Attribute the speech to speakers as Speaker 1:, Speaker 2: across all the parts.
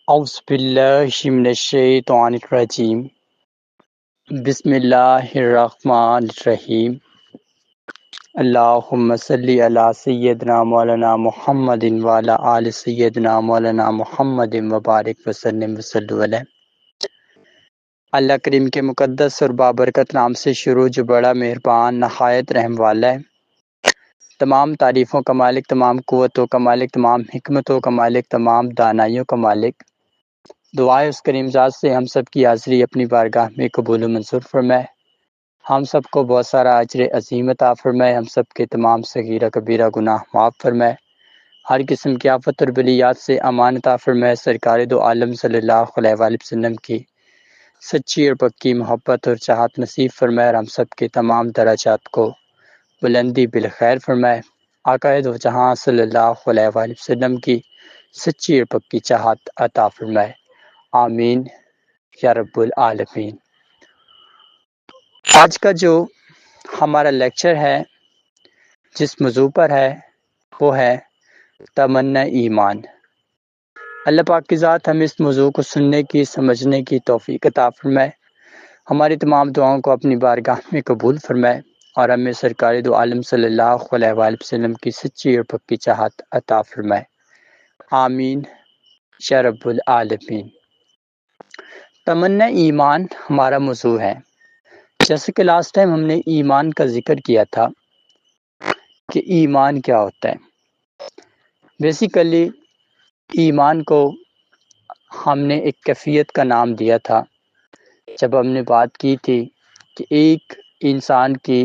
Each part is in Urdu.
Speaker 1: اعوذ باللہ من الشیطان الرجیم بسم اللہ الرحمن الرحیم اللہم صلی علی سیدنا مولانا محمد وعلی آل سیدنا مولانا محمد وبارک وسلم وصلو علیہ۔ اللہ کریم کے مقدس اور بابرکت نام سے شروع جو بڑا مہربان نہایت رحم والا ہے۔ تمام تعریفوں کا مالک، تمام قوتوں کا مالک، تمام حکمتوں کا مالک، تمام دانائیوں کا مالک۔ دعائے اس کریم ذات سے ہم سب کی حاضری اپنی بارگاہ میں قبول و منظور فرمائے، ہم سب کو بہت سارا اجر عظیم عطا فرمائے، ہم سب کے تمام صغیرہ کبیرہ گناہ معاف فرمائے، ہر قسم کی آفت اور بلیات سے امان عطا فرمائے۔ سرکار دو عالم صلی اللہ علیہ وآلہ وسلم کی سچی اور پکی محبت اور چاہت نصیب فرمائے، اور ہم سب کے تمام درجات کو بلندی بالخیر فرمائے۔ آقا دو جہاں صلی اللہ علیہ وآلہ وسلم کی سچی اور پکی چاہت عطا فرمائے، آمین یا رب العالمین۔ آج کا جو ہمارا لیکچر ہے، جس موضوع پر ہے، وہ ہے تمنا ایمان۔ اللہ پاک کی ذات ہمیں اس موضوع کو سننے کی، سمجھنے کی توفیق عطا فرمائے، ہماری تمام دعاؤں کو اپنی بارگاہ میں قبول فرمائے، اور ہمیں سرکار دو عالم صلی اللہ علیہ وآلہ وسلم کی سچی اور پکی چاہت عطا فرمائے، آمین یا رب العالمین۔ تمنا ایمان ہمارا موضوع ہے۔ جیسے کہ لاسٹ ٹائم ہم نے ایمان کا ذکر کیا تھا کہ ایمان کیا ہوتا ہے۔ بیسیکلی ایمان کو ہم نے ایک کیفیت کا نام دیا تھا جب ہم نے بات کی تھی کہ ایک انسان کی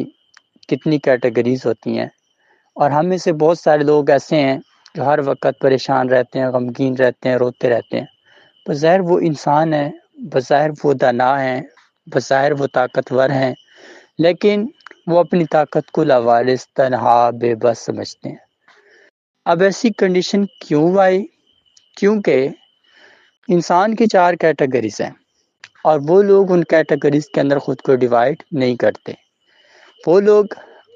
Speaker 1: کتنی کیٹیگریز ہوتی ہیں، اور ہم میں سے بہت سارے لوگ ایسے ہیں جو ہر وقت پریشان رہتے ہیں، غمگین رہتے ہیں، روتے رہتے ہیں۔ بظاہر وہ انسان ہے، بظاہر وہ دانا ہیں، بظاہر وہ طاقتور ہیں، لیکن وہ اپنی طاقت کو لاوارث، تنہا، بے بس سمجھتے ہیں۔ اب ایسی کنڈیشن کیوں آئی؟ کیونکہ انسان کی 4 کیٹیگریز ہیں، اور وہ لوگ ان کیٹیگریز کے اندر خود کو ڈیوائیڈ نہیں کرتے۔ وہ لوگ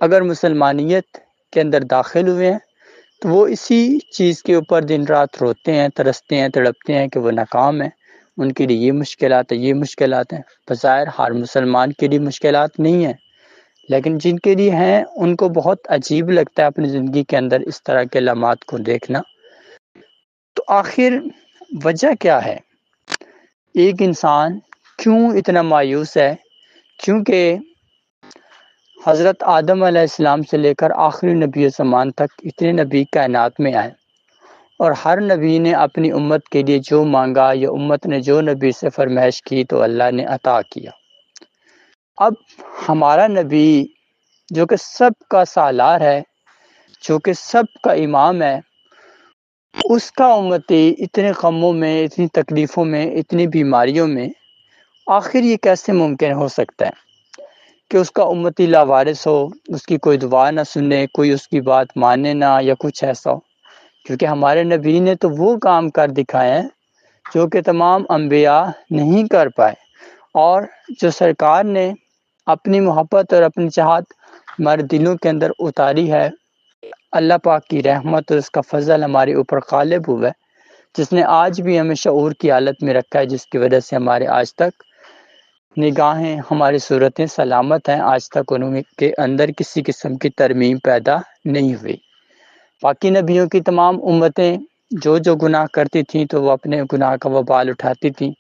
Speaker 1: اگر مسلمانیت کے اندر داخل ہوئے ہیں تو وہ اسی چیز کے اوپر دن رات روتے ہیں، ترستے ہیں، تڑپتے ہیں کہ وہ ناکام ہیں، ان کے لیے یہ مشکلات ہیں، یہ مشکلات ہیں۔ بظاہر ہر مسلمان کے لیے مشکلات نہیں ہیں، لیکن جن کے لیے ہیں ان کو بہت عجیب لگتا ہے اپنی زندگی کے اندر اس طرح کے علامات کو دیکھنا۔ تو آخر وجہ کیا ہے؟ ایک انسان کیوں اتنا مایوس ہے؟ کیونکہ حضرت آدم علیہ السلام سے لے کر آخری نبی زمان تک اتنے نبی کائنات میں آئے، اور ہر نبی نے اپنی امت کے لیے جو مانگا یا امت نے جو نبی سے فرمائش کی تو اللہ نے عطا کیا۔ اب ہمارا نبی جو کہ سب کا سالار ہے، جو کہ سب کا امام ہے، اس کا امتی اتنے غموں میں، اتنی تکلیفوں میں، اتنی بیماریوں میں، آخر یہ کیسے ممکن ہو سکتا ہے کہ اس کا امتی لاوارث ہو، اس کی کوئی دعا نہ سنے، کوئی اس کی بات مانے نہ، یا کچھ ایسا ہو؟ کیونکہ ہمارے نبی نے تو وہ کام کر دکھائے ہیں جو کہ تمام انبیاء نہیں کر پائے، اور جو سرکار نے اپنی محبت اور اپنی چاہت ہمارے دلوں کے اندر اتاری ہے، اللہ پاک کی رحمت اور اس کا فضل ہمارے اوپر غالب ہوا ہے، جس نے آج بھی ہمیں شعور کی حالت میں رکھا ہے، جس کی وجہ سے ہمارے آج تک نگاہیں، ہماری صورتیں سلامت ہیں، آج تک ان کے اندر کسی قسم کی ترمیم پیدا نہیں ہوئی۔ باقی نبیوں کی تمام امتیں جو گناہ کرتی تھیں تو وہ اپنے گناہ کا وبال اٹھاتی تھیں،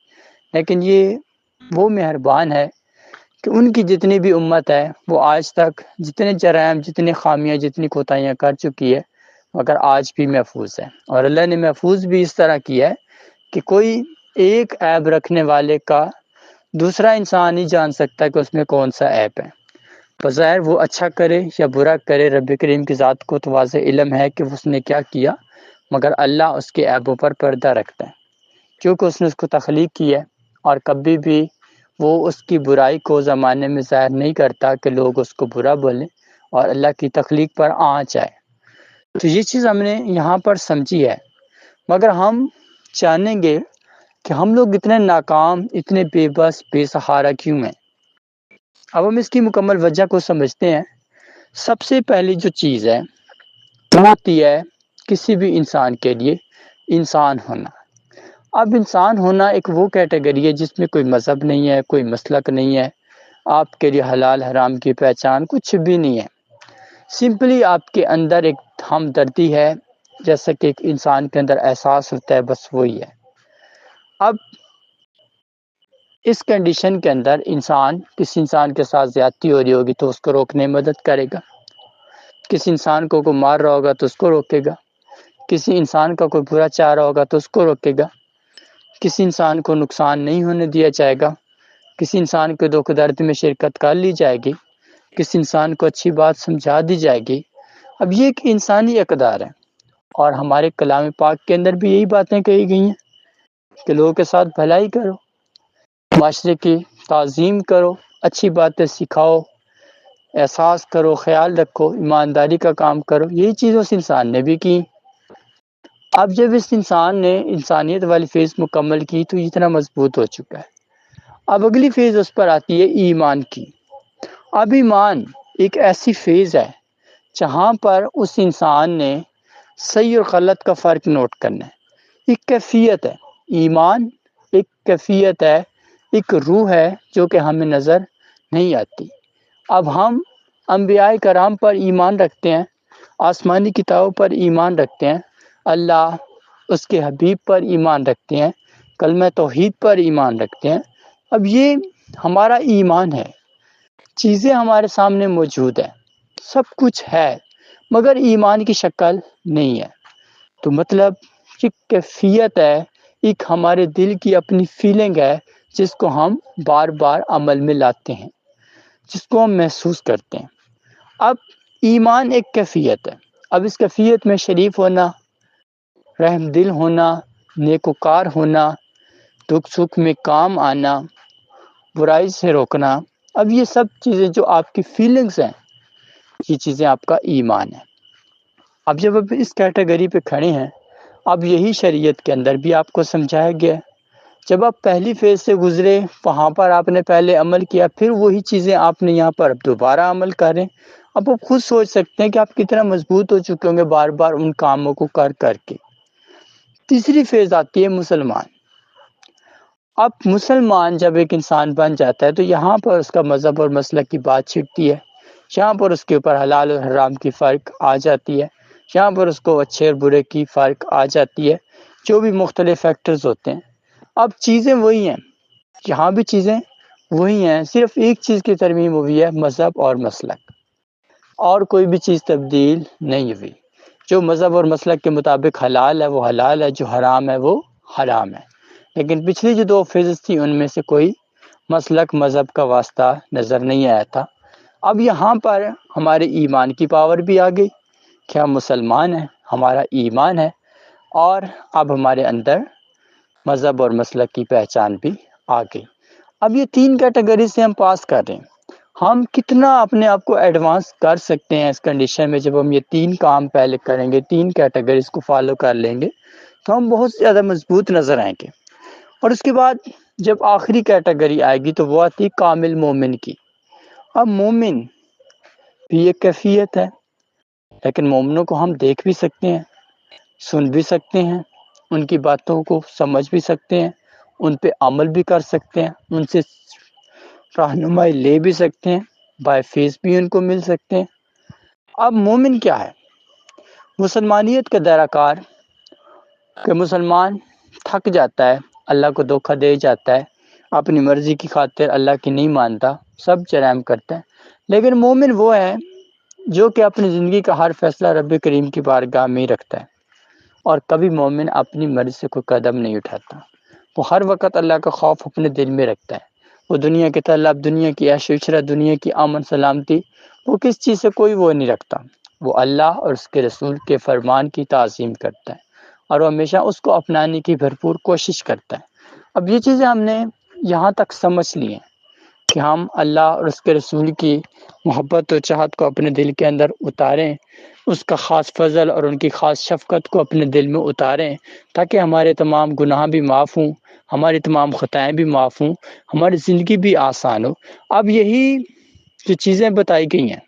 Speaker 1: لیکن یہ وہ مہربان ہے کہ ان کی جتنی بھی امت ہے وہ آج تک جتنے جرائم، جتنی خامیاں، جتنی کوتاہیاں کر چکی ہے، مگر آج بھی محفوظ ہے۔ اور اللہ نے محفوظ بھی اس طرح کیا ہے کہ کوئی ایک عیب رکھنے والے کا دوسرا انسان نہیں جان سکتا کہ اس میں کون سا عیب ہے۔ بظاہر وہ اچھا کرے یا برا کرے، رب کریم کی ذات کو تو واضح علم ہے کہ اس نے کیا کیا، مگر اللہ اس کے عیبوں پر پردہ رکھتا ہے، کیونکہ اس نے اس کو تخلیق کی ہے، اور کبھی بھی وہ اس کی برائی کو زمانے میں ظاہر نہیں کرتا کہ لوگ اس کو برا بولیں اور اللہ کی تخلیق پر آنچ آئے۔ تو یہ چیز ہم نے یہاں پر سمجھی ہے، مگر ہم جانیں گے کہ ہم لوگ اتنے ناکام، اتنے بے بس، بے سہارا کیوں ہیں۔ اب ہم اس کی مکمل وجہ کو سمجھتے ہیں۔ سب سے پہلی جو چیز ہے وہ ہوتی ہے کسی بھی انسان کے لیے انسان ہونا۔ اب انسان ہونا ایک وہ کیٹیگری ہے جس میں کوئی مذہب نہیں ہے، کوئی مسلک نہیں ہے، آپ کے لیے حلال حرام کی پہچان کچھ بھی نہیں ہے، سمپلی آپ کے اندر ایک ہمدردی ہے، جیسا کہ ایک انسان کے اندر احساس ہوتا ہے، بس وہی ہے۔ اب اس کنڈیشن کے اندر کسی انسان کے ساتھ زیادتی ہو رہی ہوگی تو اس کو روکنے میں مدد کرے گا، کسی انسان کو کوئی مار رہا ہوگا تو اس کو روکے گا، کسی انسان کا کوئی برا چاہ رہا ہوگا تو اس کو روکے گا، کسی انسان کو نقصان نہیں ہونے دیا جائے گا، کسی انسان کے دکھ درد میں شرکت کر لی جائے گی، کسی انسان کو اچھی بات سمجھا دی جائے گی۔ اب یہ ایک انسانی اقدار ہے، اور ہمارے کلام پاک کے اندر بھی یہی باتیں کہی گئی ہیں کہ لوگوں کے ساتھ بھلائی کرو، معاشرے کی تعظیم کرو، اچھی باتیں سکھاؤ، احساس کرو، خیال رکھو، ایمانداری کا کام کرو۔ یہی چیز اس انسان نے بھی کی۔ اب جب اس انسان نے انسانیت والی فیز مکمل کی تو اتنا مضبوط ہو چکا ہے۔ اب اگلی فیز اس پر آتی ہے ایمان کی۔ اب ایمان ایک ایسی فیز ہے جہاں پر اس انسان نے صحیح اور غلط کا فرق نوٹ کرنا ہے۔ ایک کیفیت ہے، ایمان ایک کیفیت ہے، ایک روح ہے جو کہ ہمیں نظر نہیں آتی۔ اب ہم انبیاء کرام پر ایمان رکھتے ہیں، آسمانی کتابوں پر ایمان رکھتے ہیں، اللہ اس کے حبیب پر ایمان رکھتے ہیں، کلمہ توحید پر ایمان رکھتے ہیں۔ اب یہ ہمارا ایمان ہے، چیزیں ہمارے سامنے موجود ہیں، سب کچھ ہے، مگر ایمان کی شکل نہیں ہے۔ تو مطلب ایک کیفیت ہے، ایک ہمارے دل کی اپنی فیلنگ ہے جس کو ہم بار بار عمل میں لاتے ہیں، جس کو ہم محسوس کرتے ہیں۔ اب ایمان ایک کیفیت ہے۔ اب اس کیفیت میں شریف ہونا، رحم دل ہونا، نیکوکار ہونا، دکھ سکھ میں کام آنا، برائی سے روکنا، اب یہ سب چیزیں جو آپ کی فیلنگز ہیں، یہ چیزیں آپ کا ایمان ہے۔ اب جب آپ اس کیٹیگری پہ کھڑے ہیں، اب یہی شریعت کے اندر بھی آپ کو سمجھایا گیا ہے۔ جب آپ پہلی فیز سے گزرے، وہاں پر آپ نے پہلے عمل کیا، پھر وہی چیزیں آپ نے یہاں پر دوبارہ عمل کریں۔ اب آپ خود سوچ سکتے ہیں کہ آپ کتنا مضبوط ہو چکے ہوں گے بار بار ان کاموں کو کر کر کے۔ تیسری فیز آتی ہے مسلمان۔ اب مسلمان جب ایک انسان بن جاتا ہے تو یہاں پر اس کا مذہب اور مسلک کی بات چھٹتی ہے، یہاں پر اس کے اوپر حلال اور حرام کی فرق آ جاتی ہے، یہاں پر اس کو اچھے اور برے کی فرق آ جاتی ہے، جو بھی مختلف فیکٹرز ہوتے ہیں۔ اب چیزیں وہی ہیں، یہاں بھی چیزیں وہی ہیں، صرف ایک چیز کی ترمیم ہوئی ہے، مذہب اور مسلک، اور کوئی بھی چیز تبدیل نہیں ہوئی۔ جو مذہب اور مسلک کے مطابق حلال ہے وہ حلال ہے، جو حرام ہے وہ حرام ہے۔ لیکن پچھلی جو دو فیزز تھی ان میں سے کوئی مسلک مذہب کا واسطہ نظر نہیں آیا تھا۔ اب یہاں پر ہمارے ایمان کی پاور بھی آ گئی کہ ہم مسلمان ہیں، ہمارا ایمان ہے، اور اب ہمارے اندر مذہب اور مسلک کی پہچان بھی آ گئی۔ اب یہ تین کیٹیگری سے ہم پاس کر رہے ہیں۔ ہم کتنا اپنے آپ کو ایڈوانس کر سکتے ہیں اس کنڈیشن میں، جب ہم یہ تین کام پہلے کریں گے، تین کیٹیگریز کو فالو کر لیں گے تو ہم بہت زیادہ مضبوط نظر آئیں گے۔ اور اس کے بعد جب آخری کیٹیگری آئے گی تو وہ آتی ہے کامل مومن کی۔ اب مومن بھی ایک کیفیت ہے، لیکن مومنوں کو ہم دیکھ بھی سکتے ہیں، سن بھی سکتے ہیں، ان کی باتوں کو سمجھ بھی سکتے ہیں، ان پہ عمل بھی کر سکتے ہیں، ان سے رہنمائی لے بھی سکتے ہیں، بائی فیس بھی ان کو مل سکتے ہیں۔ اب مومن کیا ہے؟ مسلمانیت کا دائرہ کار کہ مسلمان تھک جاتا ہے، اللہ کو دھوکہ دے جاتا ہے، اپنی مرضی کی خاطر اللہ کی نہیں مانتا، سب جرائم کرتا ہے۔ لیکن مومن وہ ہے جو کہ اپنی زندگی کا ہر فیصلہ رب کریم کی بارگاہ میں رکھتا ہے، اور کبھی مومن اپنی مرضی سے کوئی قدم نہیں اٹھاتا۔ وہ ہر وقت اللہ کا خوف اپنے دل میں رکھتا ہے۔ وہ دنیا کے طلب، دنیا کی عیش و عشرت، دنیا کی امن سلامتی، وہ کس چیز سے کوئی وہ نہیں رکھتا۔ وہ اللہ اور اس کے رسول کے فرمان کی تعظیم کرتا ہے، اور وہ ہمیشہ اس کو اپنانے کی بھرپور کوشش کرتا ہے۔ اب یہ چیزیں ہم نے یہاں تک سمجھ لی ہیں کہ ہم اللہ اور اس کے رسول کی محبت و چاہت کو اپنے دل کے اندر اتاریں، اس کا خاص فضل اور ان کی خاص شفقت کو اپنے دل میں اتاریں، تاکہ ہمارے تمام گناہ بھی معاف ہوں، ہماری تمام خطائیں بھی معاف ہوں، ہماری زندگی بھی آسان ہو۔ اب یہی جو چیزیں بتائی گئی ہیں،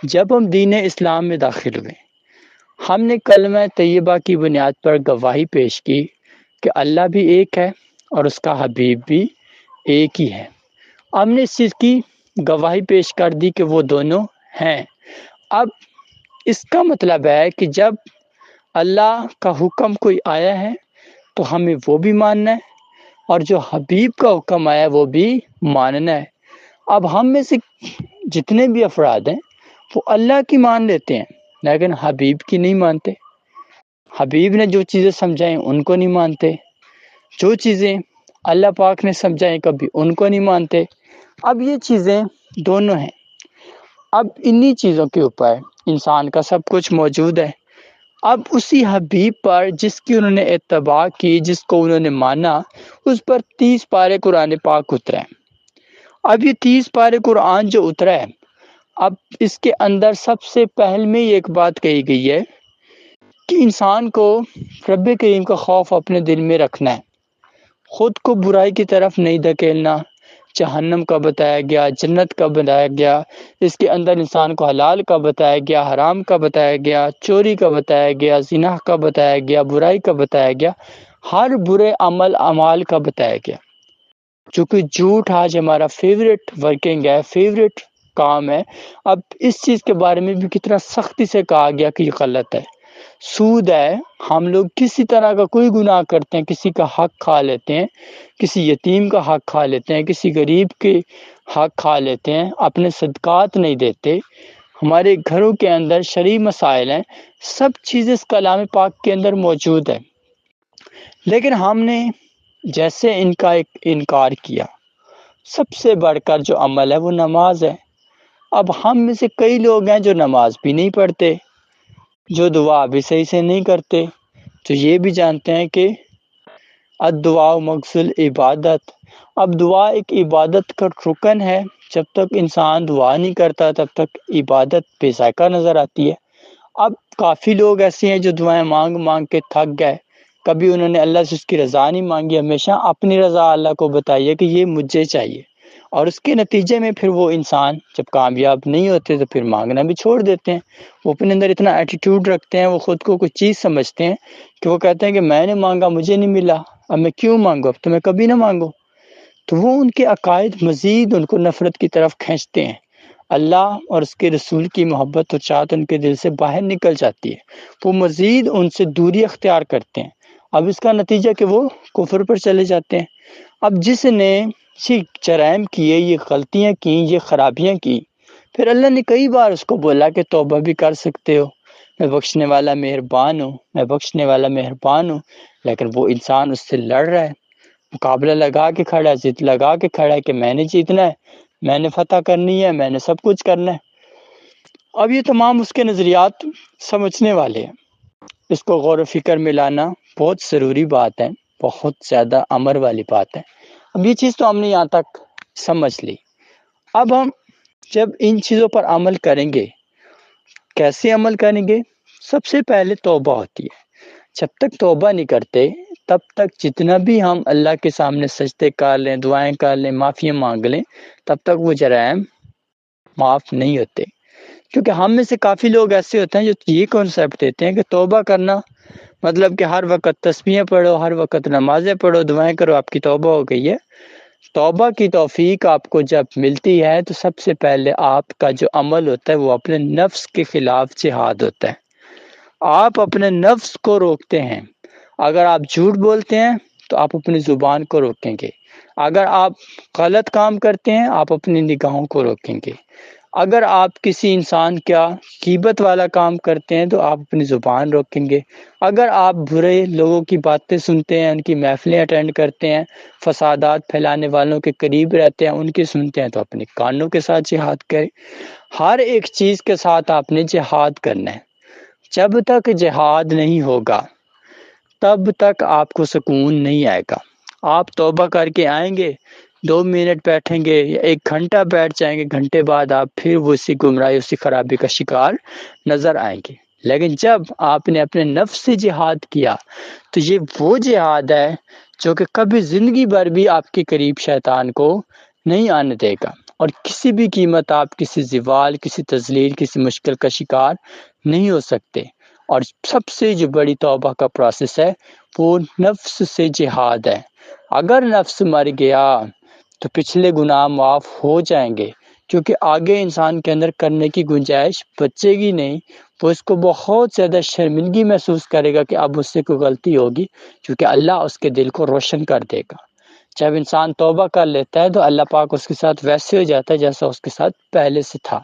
Speaker 1: جب ہم دین اسلام میں داخل ہوئے، ہم نے کلمہ طیبہ کی بنیاد پر گواہی پیش کی کہ اللہ بھی ایک ہے اور اس کا حبیب بھی ایک ہی ہے۔ ہم نے اس چیز کی گواہی پیش کر دی کہ وہ دونوں ہیں۔ اب اس کا مطلب ہے کہ جب اللہ کا حکم کوئی آیا ہے تو ہمیں وہ بھی ماننا ہے، اور جو حبیب کا حکم آیا ہے وہ بھی ماننا ہے۔ اب ہم میں سے جتنے بھی افراد ہیں وہ اللہ کی مان لیتے ہیں لیکن حبیب کی نہیں مانتے۔ حبیب نے جو چیزیں سمجھائیں ان کو نہیں مانتے، جو چیزیں اللہ پاک نے سمجھائیں کبھی ان کو نہیں مانتے۔ اب یہ چیزیں دونوں ہیں۔ اب انہی چیزوں کے اوپر انسان کا سب کچھ موجود ہے۔ اب اسی حبیب پر جس کی انہوں نے اتباع کی، جس کو انہوں نے مانا، اس پر 30 پارے قرآن پاک اترے ہیں۔ اب یہ 30 پارے قرآن جو اترا ہے، اب اس کے اندر سب سے پہل میں ایک بات کہی گئی ہے کہ انسان کو رب کریم کا خوف اپنے دل میں رکھنا ہے، خود کو برائی کی طرف نہیں دھکیلنا۔ جہنم کا بتایا گیا، جنت کا بتایا گیا، اس کے اندر انسان کو حلال کا بتایا گیا، حرام کا بتایا گیا، چوری کا بتایا گیا، زنا کا بتایا گیا، برائی کا بتایا گیا، ہر برے اعمال کا بتایا گیا۔ چونکہ جھوٹ آج ہمارا فیوریٹ ورکنگ ہے، فیوریٹ کام ہے۔ اب اس چیز کے بارے میں بھی کتنا سختی سے کہا گیا کہ یہ غلط ہے۔ سود ہے، ہم لوگ کسی طرح کا کوئی گناہ کرتے ہیں، کسی کا حق کھا لیتے ہیں، کسی یتیم کا حق کھا لیتے ہیں، کسی غریب کے حق کھا لیتے ہیں، اپنے صدقات نہیں دیتے، ہمارے گھروں کے اندر شرعی مسائل ہیں، سب چیزیں اس کلام پاک کے اندر موجود ہے۔ لیکن ہم نے جیسے ان کا ایک انکار کیا، سب سے بڑھ کر جو عمل ہے وہ نماز ہے۔ اب ہم میں سے کئی لوگ ہیں جو نماز بھی نہیں پڑھتے، جو دعا بھی صحیح سے نہیں کرتے، تو یہ بھی جانتے ہیں کہ الدعاء مغسل عبادت۔ اب دعا ایک عبادت کا رکن ہے، جب تک انسان دعا نہیں کرتا تب تک عبادت بے ذائقہ نظر آتی ہے۔ اب کافی لوگ ایسے ہیں جو دعائیں مانگ مانگ کے تھک گئے، کبھی انہوں نے اللہ سے اس کی رضا نہیں مانگی، ہمیشہ اپنی رضا اللہ کو بتائیے کہ یہ مجھے چاہیے، اور اس کے نتیجے میں پھر وہ انسان جب کامیاب نہیں ہوتے تو پھر مانگنا بھی چھوڑ دیتے ہیں۔ وہ اپنے اندر اتنا ایٹیٹیوڈ رکھتے ہیں، وہ خود کو کچھ چیز سمجھتے ہیں کہ وہ کہتے ہیں کہ میں نے مانگا مجھے نہیں ملا، اب میں کیوں مانگوں، اب تو میں کبھی نہ مانگوں۔ تو وہ ان کے عقائد مزید ان کو نفرت کی طرف کھینچتے ہیں، اللہ اور اس کے رسول کی محبت اور چاہت ان کے دل سے باہر نکل جاتی ہے، وہ مزید ان سے دوری اختیار کرتے ہیں۔ اب اس کا نتیجہ کہ وہ کفر پر چلے جاتے ہیں۔ اب جس نے یہ جرائم کیے، یہ غلطیاں کی، یہ خرابیاں کی، پھر اللہ نے کئی بار اس کو بولا کہ توبہ بھی کر سکتے ہو، میں بخشنے والا مہربان ہوں، میں بخشنے والا مہربان ہوں، لیکن وہ انسان اس سے لڑ رہا ہے، مقابلہ لگا کے کھڑا ہے، ضد لگا کے کھڑا ہے کہ میں نے جیتنا ہے، میں نے فتح کرنی ہے، میں نے سب کچھ کرنا ہے۔ اب یہ تمام اس کے نظریات سمجھنے والے ہیں، اس کو غور و فکر میں لانا بہت ضروری بات ہے، بہت زیادہ امر والی بات ہے۔ اب یہ چیز تو ہم نے یہاں تک سمجھ لی۔ اب ہم جب ان چیزوں پر عمل کریں گے، کیسے عمل کریں گے؟ سب سے پہلے توبہ ہوتی ہے۔ جب تک توبہ نہیں کرتے تب تک جتنا بھی ہم اللہ کے سامنے سجدے کر لیں، دعائیں کر لیں، معافیاں مانگ لیں، تب تک وہ جرائم معاف نہیں ہوتے۔ کیونکہ ہم میں سے کافی لوگ ایسے ہوتے ہیں جو یہ کنسیپٹ دیتے ہیں کہ توبہ کرنا مطلب کہ ہر وقت تسبیحیں پڑھو، ہر وقت نمازیں پڑھو، دعائیں کرو، آپ کی توبہ ہو گئی ہے۔ توبہ کی توفیق آپ کو جب ملتی ہے تو سب سے پہلے آپ کا جو عمل ہوتا ہے وہ اپنے نفس کے خلاف جہاد ہوتا ہے۔ آپ اپنے نفس کو روکتے ہیں۔ اگر آپ جھوٹ بولتے ہیں تو آپ اپنی زبان کو روکیں گے، اگر آپ غلط کام کرتے ہیں آپ اپنی نگاہوں کو روکیں گے، اگر آپ کسی انسان کا غیبت والا کام کرتے ہیں تو آپ اپنی زبان روکیں گے، اگر آپ برے لوگوں کی باتیں سنتے ہیں، ان کی محفلیں اٹینڈ کرتے ہیں، فسادات پھیلانے والوں کے قریب رہتے ہیں، ان کی سنتے ہیں، تو اپنے کانوں کے ساتھ جہاد کریں۔ ہر ایک چیز کے ساتھ آپ نے جہاد کرنا ہے۔ جب تک جہاد نہیں ہوگا تب تک آپ کو سکون نہیں آئے گا۔ آپ توبہ کر کے آئیں گے، 2 منٹ بیٹھیں گے یا 1 گھنٹہ بیٹھ جائیں گے، گھنٹے بعد آپ پھر اسی گمراہی، اسی خرابی کا شکار نظر آئیں گے۔ لیکن جب آپ نے اپنے نفس سے جہاد کیا تو یہ وہ جہاد ہے جو کہ کبھی زندگی بھر بھی آپ کے قریب شیطان کو نہیں آنے دے گا، اور کسی بھی قیمت آپ کسی زوال، کسی تذلیل، کسی مشکل کا شکار نہیں ہو سکتے۔ اور سب سے جو بڑی توبہ کا پروسیس ہے وہ نفس سے جہاد ہے۔ اگر نفس مر گیا تو پچھلے گناہ معاف ہو جائیں گے، کیونکہ آگے انسان کے اندر کرنے کی گنجائش بچے گی نہیں۔ وہ اس کو بہت زیادہ شرمندگی محسوس کرے گا کہ اب اس سے کوئی غلطی ہوگی، کیونکہ اللہ اس کے دل کو روشن کر دے گا۔ جب انسان توبہ کر لیتا ہے تو اللہ پاک اس کے ساتھ ویسے ہو جاتا ہے جیسا اس کے ساتھ پہلے سے تھا،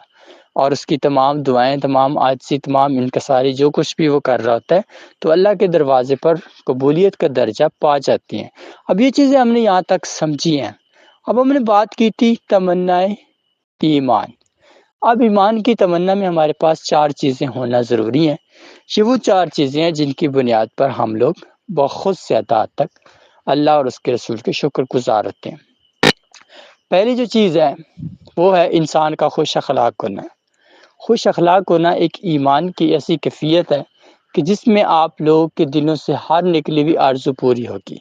Speaker 1: اور اس کی تمام دعائیں، تمام عاجزی، تمام انکساری، جو کچھ بھی وہ کر رہا ہوتا ہے تو اللہ کے دروازے پر قبولیت کا درجہ پا جاتی ہیں۔ اب یہ چیزیں ہم نے یہاں تک سمجھی ہیں۔ اب ہم نے بات کی تھی تمنا ایمان۔ اب ایمان کی تمنا میں ہمارے پاس 4 چیزیں ہونا ضروری ہیں۔ یہ وہ 4 چیزیں ہیں جن کی بنیاد پر ہم لوگ بہت زیادہ حد تک اللہ اور اس کے رسول کے شکر گزار ہوتے ہیں۔ پہلی جو چیز ہے وہ ہے انسان کا خوش اخلاق ہونا۔ خوش اخلاق ہونا ایک ایمان کی ایسی کیفیت ہے کہ جس میں آپ لوگوں کے دلوں سے ہر نکلی ہوئی آرزو پوری ہوگی۔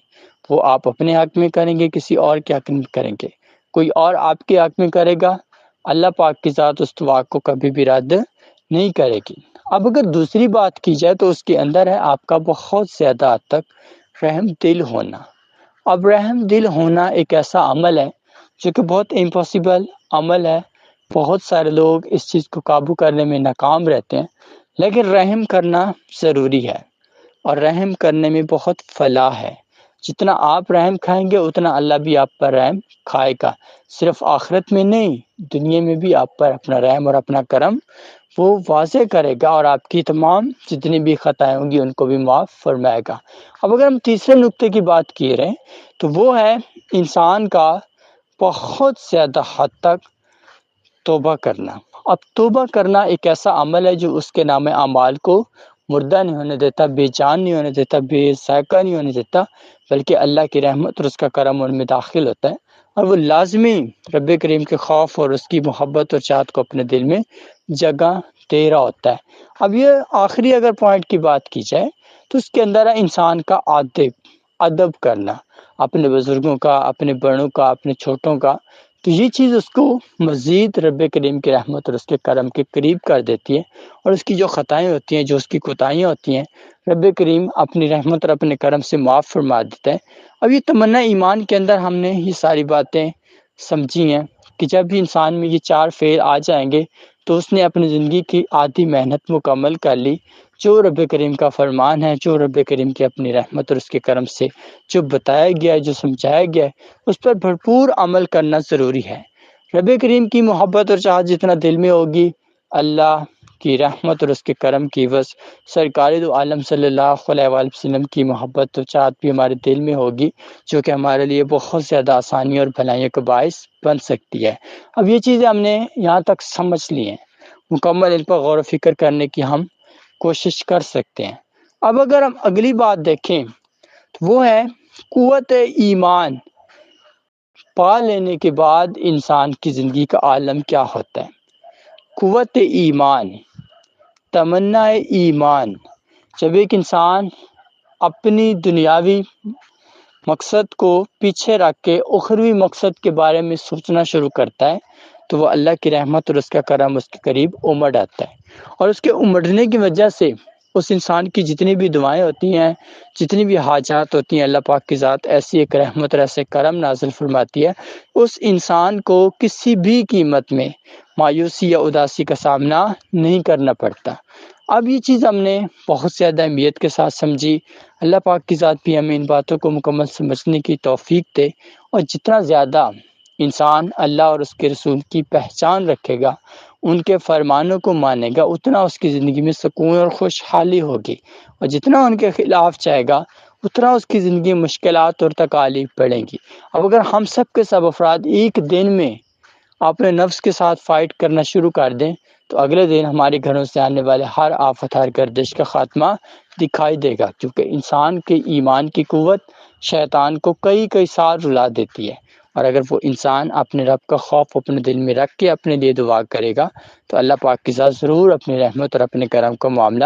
Speaker 1: وہ آپ اپنے حق میں کریں گے، کسی اور کے حق میں کریں گے، کوئی اور آپ کے حق میں کرے گا، اللہ پاک کی ذات اس دعا کو کبھی بھی رد نہیں کرے گی۔ اب اگر دوسری بات کی جائے تو اس کے اندر ہے آپ کا بہت زیادہ حد تک رحم دل ہونا۔ اب رحم دل ہونا ایک ایسا عمل ہے جو کہ بہت امپاسبل عمل ہے۔ بہت سارے لوگ اس چیز کو قابو کرنے میں ناکام رہتے ہیں، لیکن رحم کرنا ضروری ہے، اور رحم کرنے میں بہت فلاح ہے۔ جتنا آپ رحم کھائیں گے اتنا اللہ بھی آپ پر رحم کھائے گا، صرف آخرت میں نہیں، دنیا میں بھی آپ پر اپنا رحم اور اپنا کرم وہ واضح کرے گا، اور آپ کی تمام جتنی بھی خطائیں ہوں گی ان کو بھی معاف فرمائے گا۔ اب اگر ہم تیسرے نقطے کی بات کی رہے تو وہ ہے انسان کا بہت زیادہ حد تک توبہ کرنا۔ اب توبہ کرنا ایک ایسا عمل ہے جو اس کے نام اعمال کو مردہ نہیں ہونے دیتا، بے جان نہیں ہونے دیتا، بے ذائقہ نہیں ہونے دیتا، بلکہ اللہ کی رحمت اور اس کا کرم ان میں داخل ہوتا ہے، اور وہ لازمی رب کریم کے خوف اور اس کی محبت اور چاہت کو اپنے دل میں جگہ دے رہا ہوتا ہے۔ اب یہ آخری اگر پوائنٹ کی بات کی جائے تو اس کے اندر ہے انسان کا ادب کرنا، اپنے بزرگوں کا، اپنے بڑوں کا، اپنے چھوٹوں کا۔ تو یہ چیز اس کو مزید رب کریم کی رحمت اور اس کے کرم کے قریب کر دیتی ہے، اور اس کی جو خطائیں ہوتی ہیں، جو اس کی کوتاہیاں ہوتی ہیں، رب کریم اپنی رحمت اور اپنے کرم سے معاف فرما دیتا ہے۔ اب یہ تمنا ایمان کے اندر ہم نے یہ ساری باتیں سمجھی ہیں کہ جب بھی انسان میں یہ 4 فعل آ جائیں گے تو اس نے اپنی زندگی کی آدھی محنت مکمل کر لی۔ جو رب کریم کا فرمان ہے، جو رب کریم کی اپنی رحمت اور اس کے کرم سے جو بتایا گیا ہے، جو سمجھایا گیا ہے، اس پر بھرپور عمل کرنا ضروری ہے۔ رب کریم کی محبت اور چاہت جتنا دل میں ہوگی، اللہ کی رحمت اور اس کے کرم کی وجہ سرکار دو عالم صلی اللہ علیہ وآلہ وسلم کی محبت اور چاہت بھی ہمارے دل میں ہوگی، جو کہ ہمارے لیے بہت زیادہ آسانی اور بھلائیوں کا باعث بن سکتی ہے۔ اب یہ چیزیں ہم نے یہاں تک سمجھ لی ہیں، مکمل ان پر غور و فکر کرنے کی ہم کوشش کر سکتے ہیں۔ اب اگر ہم اگلی بات دیکھیں تو وہ ہے قوت ایمان پا لینے کے بعد انسان کی زندگی کا عالم کیا ہوتا ہے۔ قوت ایمان، تمنا ایمان، جب ایک انسان اپنی دنیاوی مقصد کو پیچھے رکھ کے اخروی مقصد کے بارے میں سوچنا شروع کرتا ہے تو وہ اللہ کی رحمت اور اس کا کرم اس کے قریب امڑ آتا ہے، اور اس کے امڑنے کی وجہ سے اس انسان کی جتنی بھی دعائیں ہوتی ہیں، جتنی بھی حاجات ہوتی ہیں، اللہ پاک کی ذات ایسی ایک رحمت اور ایسے کرم نازل فرماتی ہے، اس انسان کو کسی بھی قیمت میں مایوسی یا اداسی کا سامنا نہیں کرنا پڑتا۔ اب یہ چیز ہم نے بہت زیادہ اہمیت کے ساتھ سمجھی۔ اللہ پاک کی ذات بھی ہمیں ان باتوں کو مکمل سمجھنے کی توفیق دے، اور جتنا زیادہ انسان اللہ اور اس کے رسول کی پہچان رکھے گا، ان کے فرمانوں کو مانے گا، اتنا اس کی زندگی میں سکون اور خوشحالی ہوگی، اور جتنا ان کے خلاف جائے گا اتنا اس کی زندگی میں مشکلات اور تکالیف بڑھیں گی۔ اب اگر ہم سب کے سب افراد ایک دن میں اپنے نفس کے ساتھ فائٹ کرنا شروع کر دیں تو اگلے دن ہمارے گھروں سے آنے والے ہر آفت، ہر گردش کا خاتمہ دکھائی دے گا، کیونکہ انسان کے ایمان کی قوت شیطان کو کئی سال رلا دیتی ہے، اور اگر وہ انسان اپنے رب کا خوف اپنے دل میں رکھ کے اپنے لیے دعا کرے گا تو اللہ پاک کی ذات ضرور اپنی رحمت اور اپنے کرم کا معاملہ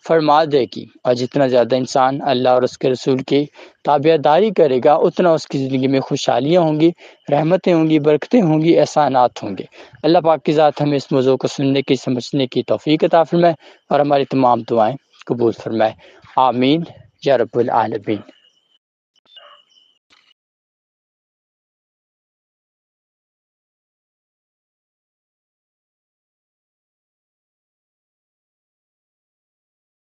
Speaker 1: فرما دے گی، اور جتنا زیادہ انسان اللہ اور اس کے رسول کی تابعداری کرے گا اتنا اس کی زندگی میں خوشحالیاں ہوں گی، رحمتیں ہوں گی، برکتیں ہوں گی، احسانات ہوں گے۔ اللہ پاک کی ذات ہمیں اس موضوع کو سننے کی، سمجھنے کی توفیق عطا فرمائے، اور ہماری تمام دعائیں قبول فرمائے۔ آمین یا رب العالمین۔